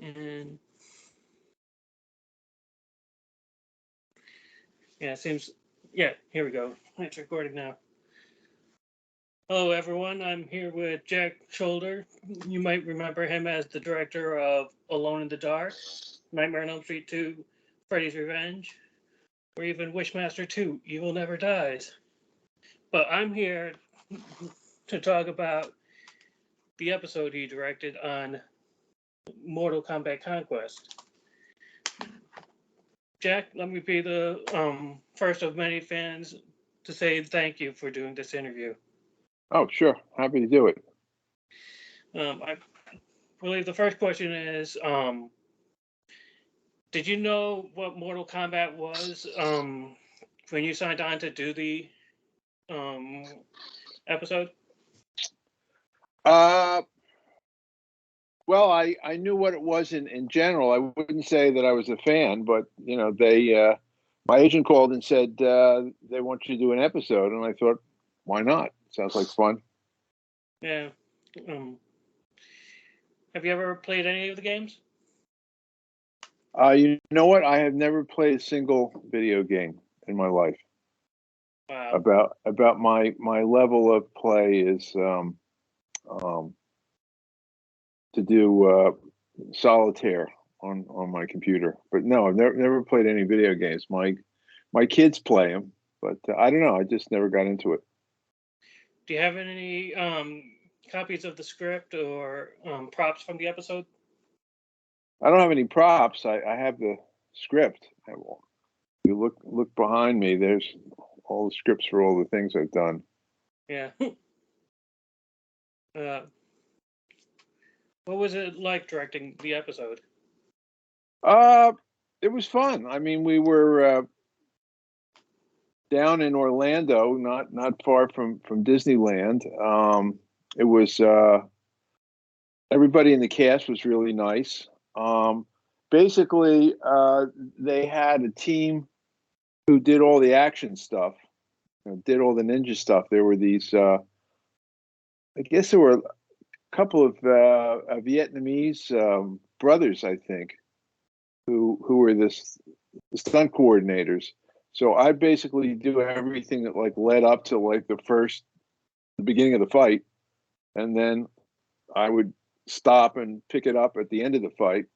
And yeah, it seems. Yeah, here we go. It's recording now. Hello, everyone. I'm here with Jack Sholder. You might remember him as the director of Alone in the Dark, Nightmare on Elm Street 2, Freddy's Revenge, or even Wishmaster 2, Evil Never Dies. But I'm here to talk about the episode he directed on Mortal Kombat Conquest. Jack, let me be the first of many fans to say thank you for doing this interview. Oh, sure. Happy to do it. I believe the first question is, did you know what Mortal Kombat was when you signed on to do the episode? Well, I knew what it was in general. I wouldn't say that I was a fan, but my agent called and said they want you to do an episode, and I thought, why not? Sounds like fun. Yeah. Have you ever played any of the games? You know what? I have never played a single video game in my life. Wow. About my level of play is to do solitaire on my computer. But no, I've never played any video games. My kids play them, but I don't know. I just never got into it. Do you have any copies of the script or props from the episode? I don't have any props. I have the script. You look behind me. There's all the scripts for all the things I've done. Yeah. What was it like directing the episode? It was fun. I mean, we were down in Orlando, not far from Disneyland. It was everybody in the cast was really nice. Basically, they had a team who did all the action stuff, did all the ninja stuff. There were these, I guess there were a couple of Vietnamese brothers, I think, who were the stunt coordinators. So I basically do everything that like led up to like the beginning of the fight, and then I would stop and pick it up at the end of the fight,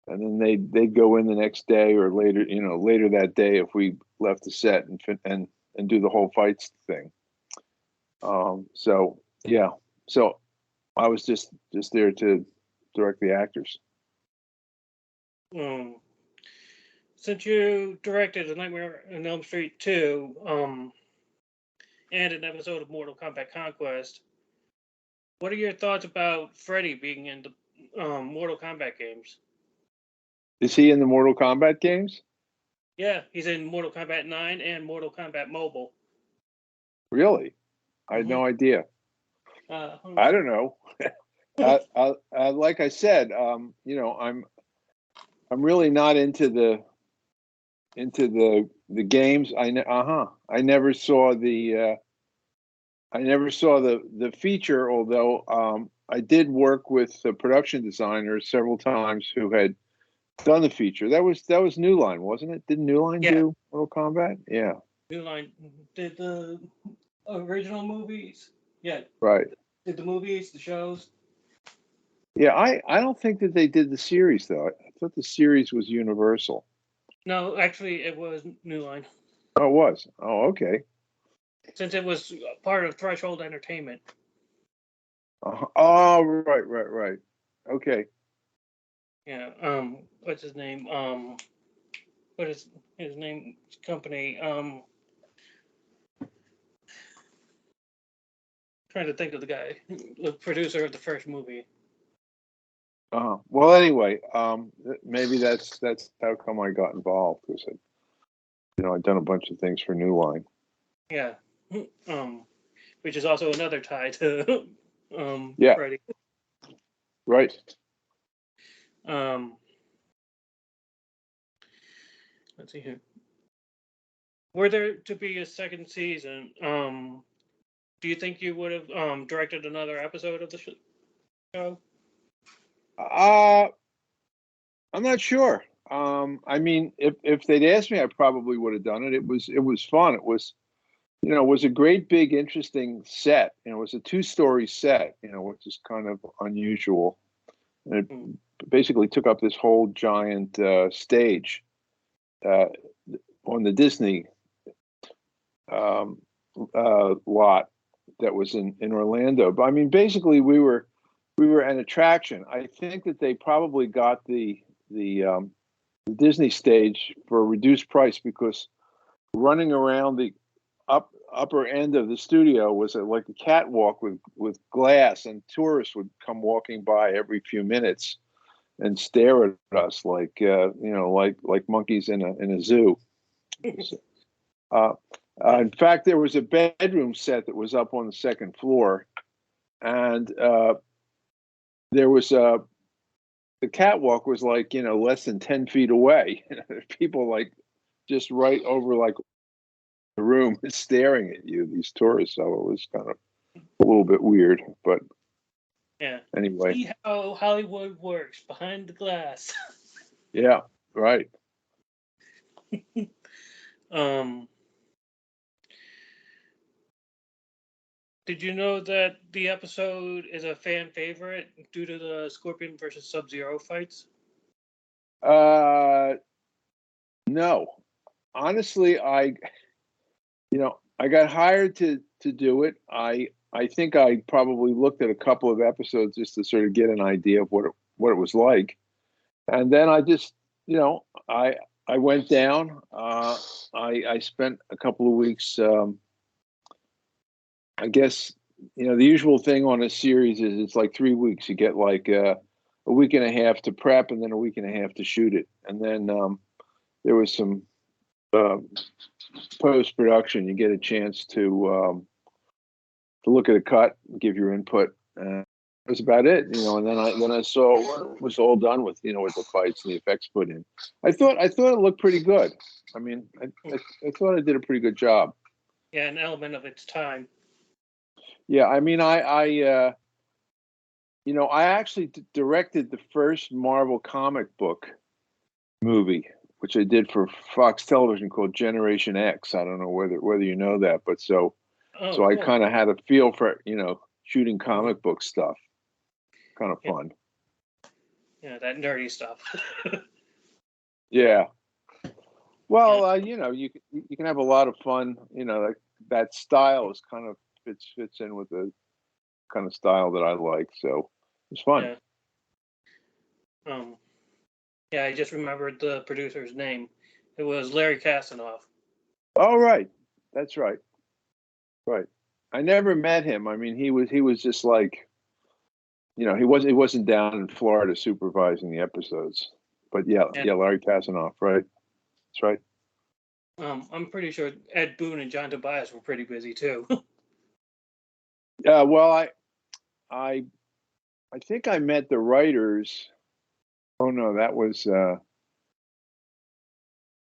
and then they'd go in the next day or later, later that day if we left the set and do the whole fights thing. So yeah, so I was just there to direct the actors. Since you directed A Nightmare on Elm Street 2 and an episode of Mortal Kombat Conquest, what are your thoughts about Freddy being in the Mortal Kombat games? Is he in the Mortal Kombat games? Yeah, he's in Mortal Kombat 9 and Mortal Kombat Mobile. Really? I had no idea. I don't know. Like I said, I'm really not into the games. I never saw the feature, although I did work with the production designers several times who had done the feature. That was New Line, wasn't it? Didn't New Line do Mortal Kombat? Yeah. New Line did the original movies. Yeah. Right. Did the movies, the shows. Yeah, I don't think that they did the series though. I thought the series was Universal. No, actually, it was New Line. Oh, it was. Oh, okay. Since it was part of Threshold Entertainment. Oh, right. Okay. Yeah. What's his name? What is his name? Company. Trying to think of the guy, the producer of the first movie. Well, anyway, maybe that's how come I got involved, because I'd done a bunch of things for New Line. Yeah. Which is also another tie to yeah. Freddy. Right. Let's see here. Were there to be a second season, do you think you would have directed another episode of the show? I'm not sure. I mean, if they'd asked me, I probably would have done it. It was fun. It was, it was a great, big, interesting set. It was a 2-story set, which is kind of unusual. And it basically took up this whole giant stage on the Disney lot that was in Orlando. But I mean, basically, we were an attraction. I think that they probably got the Disney stage for a reduced price because running around the upper end of the studio was like a catwalk with glass, and tourists would come walking by every few minutes and stare at us like like monkeys in a zoo. In fact, there was a bedroom set that was up on the second floor, and there was the catwalk was like less than 10 feet away. People like just right over like the room staring at you, these tourists. So it was kind of a little bit weird, but yeah. Anyway. See how Hollywood works behind the glass. Yeah, right. Did you know that the episode is a fan favorite due to the Scorpion versus Sub-Zero fights? No. Honestly, I got hired to do it. I think I probably looked at a couple of episodes just to sort of get an idea of what it was like. And then I just, I went down. I spent a couple of weeks. I guess the usual thing on a series is it's like 3 weeks. You get like a week and a half to prep, and then a week and a half to shoot it. And then there was some post production. You get a chance to look at a cut, give your input. That was about it, And then I saw what it was all done with, with the fights and the effects put in. I thought it looked pretty good. I mean, I thought I did a pretty good job. Yeah, an element of its time. Yeah, I mean, I actually directed the first Marvel comic book movie, which I did for Fox Television, called Generation X. I don't know whether you know that, but so cool. I kind of had a feel for shooting comic book stuff. Kind of fun. Yeah, that nerdy stuff. Yeah. Well, you can have a lot of fun. That style is kind of fits in with the kind of style that I like. So it's fun. Yeah. Yeah, I just remembered the producer's name. It was Larry Kasanoff. Oh, right. That's right. Right. I never met him. I mean, he was just like, he wasn't down in Florida supervising the episodes. But yeah, Larry Kasanoff, right? That's right. I'm pretty sure Ed Boon and John Tobias were pretty busy too. Yeah. Well, I think I met the writers. Oh no, that was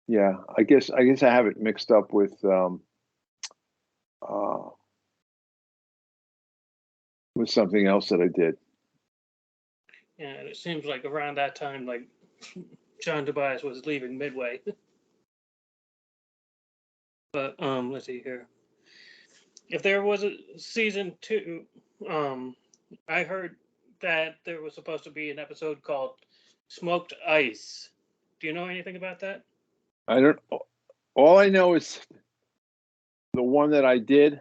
yeah. I guess I have it mixed up with something else that I did. Yeah, it seems like around that time, like John Tobias was leaving Midway. But let's see here. If there was a season 2, I heard that there was supposed to be an episode called Smoked Ice. Do you know anything about that? I don't. All I know is the one that I did.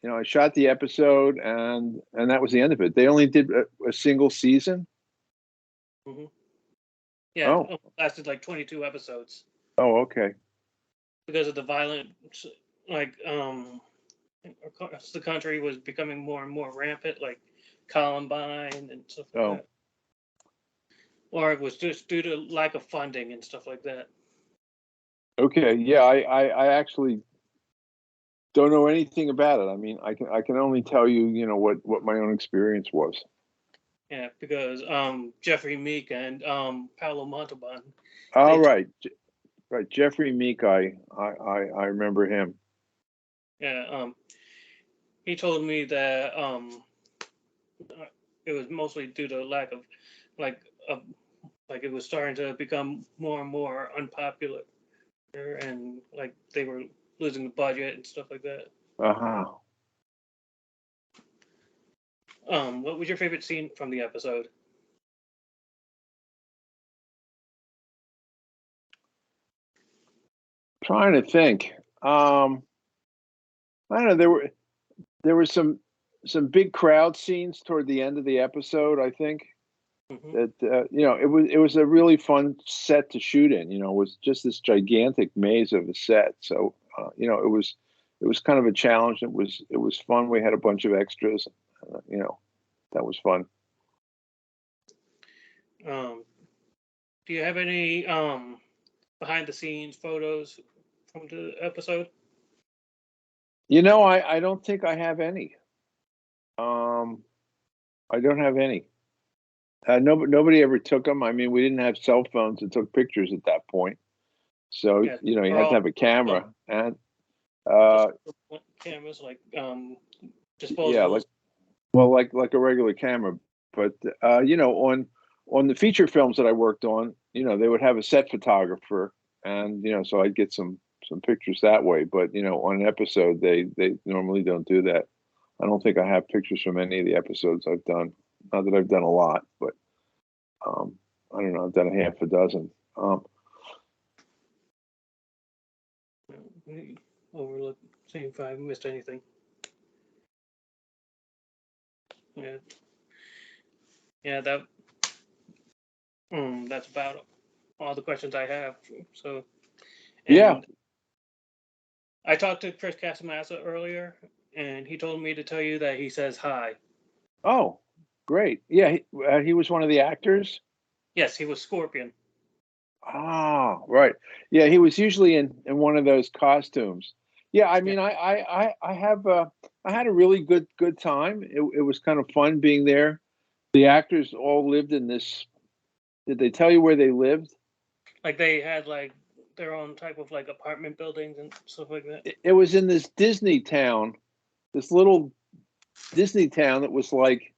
I shot the episode, and that was the end of it. They only did a single season. Mm-hmm. Yeah, it lasted like 22 episodes. Oh, okay. Because of the violence, like across the country was becoming more and more rampant, like Columbine and stuff like that. Or it was just due to lack of funding and stuff like that. Okay, yeah, I actually don't know anything about it. I mean, I can only tell you, what my own experience was. Yeah, because Jeffrey Meek and Paolo Montalban. Oh, right, right. Jeffrey Meek, I remember him. Yeah, he told me that it was mostly due to lack of like like it was starting to become more and more unpopular, and like they were losing the budget and stuff like that. Uh-huh. What was your favorite scene from the episode? Trying to think. I don't know. There were some big crowd scenes toward the end of the episode. I think Hmm. that it was a really fun set to shoot in. It was just this gigantic maze of a set. So it was kind of a challenge. It was fun. We had a bunch of extras. That was fun. Um, do you have any behind the scenes photos from the episode? I don't think I have any. Um, I don't have any. Nobody ever took them. I mean, we didn't have cell phones that took pictures at that point. So, Yeah, you we're had to all have a camera. And just uh, cameras, like yeah, disposables. like a regular camera. But on the feature films that I worked on, they would have a set photographer, and so I'd get some pictures that way. But on an episode, they normally don't do that. I don't think I have pictures from any of the episodes I've done. Not that I've done a lot, but um, I don't know. I've done a half a dozen. Overlook, seeing if I missed anything. Yeah, yeah, that's about all the questions I have. So, Yeah. and I talked to Chris Casamassa earlier, and he told me to tell you that he says hi. Oh, great. Yeah, he was one of the actors. Yes, he was Scorpion. Ah, right. Yeah, he was usually in one of those costumes. Yeah, I Yeah, mean, I had a really good time. It was kind of fun being there. The actors all lived in this. Did they tell you where they lived? like they had like their own type of like apartment buildings and stuff like that. It was in this Disney town, this little Disney town that was like,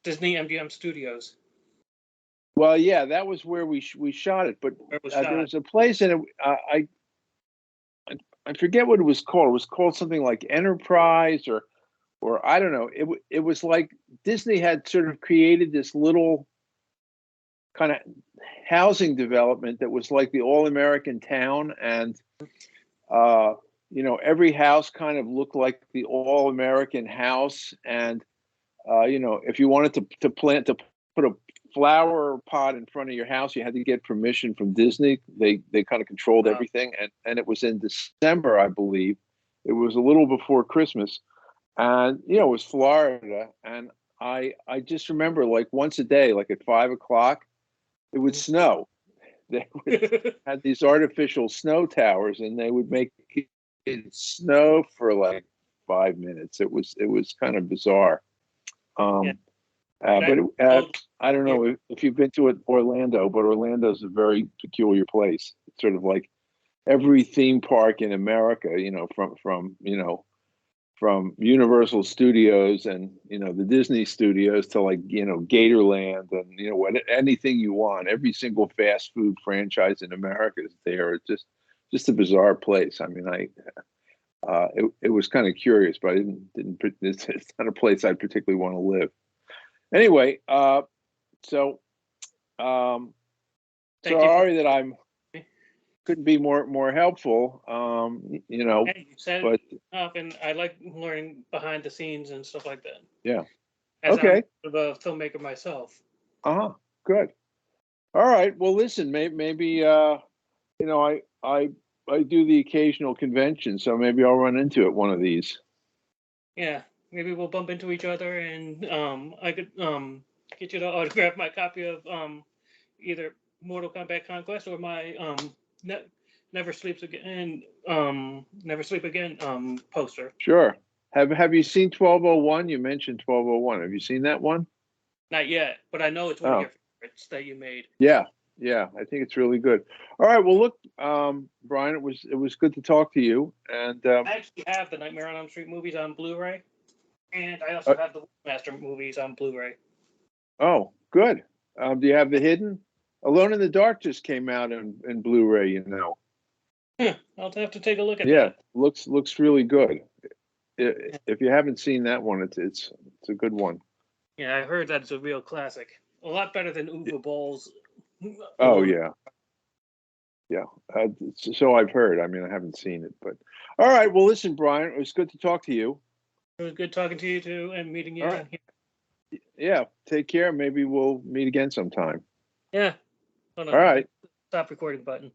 Disney MGM Studios, well, yeah, that was where we shot it. But where it was there shot. was a place in it. I forget what it was called. It was called something like Enterprise or I don't know. It was like Disney had sort of created this little kind of housing development that was like the all American town, and uh, every house kind of looked like the all American house, and if you wanted to put a flower pot in front of your house, you had to get permission from Disney. They kind of controlled Uh, everything, and it was in December, I believe. It was a little before Christmas, and it was Florida, and I just remember like once a day, like at 5 o'clock, it would snow. They would had these artificial snow towers, and they would make it snow for like 5 minutes. It was kind of bizarre. yeah, Um, that but old I don't here. know if you've been to Orlando, but Orlando's a very peculiar place. It's sort of like every theme park in America, from Universal Studios and the Disney Studios to like Gatorland and what anything you want. Every single fast food franchise in America is there. It's just a bizarre place. I mean, it was kind of curious, but I didn't. It's not a place I particularly want to live. Anyway, so um, Thank you for. sorry that I'm couldn't be more helpful. Hey, you said But enough, and I like learning behind the scenes and stuff like that. yeah, As I'm okay, a filmmaker myself. uh-huh, good. All right. Well, listen, maybe I do the occasional convention, so maybe I'll run into it one of these. Yeah, maybe we'll bump into each other, and I could get you to autograph my copy of either Mortal Kombat Conquest or my ne- Never Sleeps Again Never Sleep Again poster. Sure. Have you seen 1201? You mentioned 1201. Have you seen that one? Not yet, but I know it's one of Oh, your favorites that you made. yeah. Yeah, I think it's really good. All right. Well, look, Brian, it was good to talk to you. And I actually have the Nightmare on Elm Street movies on Blu-ray, and I also uh, have the Master movies on Blu-ray. oh, good. Do you have the hidden? Alone in the Dark just came out in Blu-ray. You know. I'll have to take a look at Yeah, that. looks really good. Yeah. If you haven't seen that one, it's a good one. Yeah, I heard that it's a real classic. A lot better than Uwe Boll's Oh Alone. yeah, yeah. So I've heard. I mean, I haven't seen it, but all right. Well, listen, Brian, it was good to talk to you. It was good talking to you too and meeting you All on right. here. Yeah. Take care. Maybe we'll meet again sometime. Yeah. Hold All on. right. Stop recording button.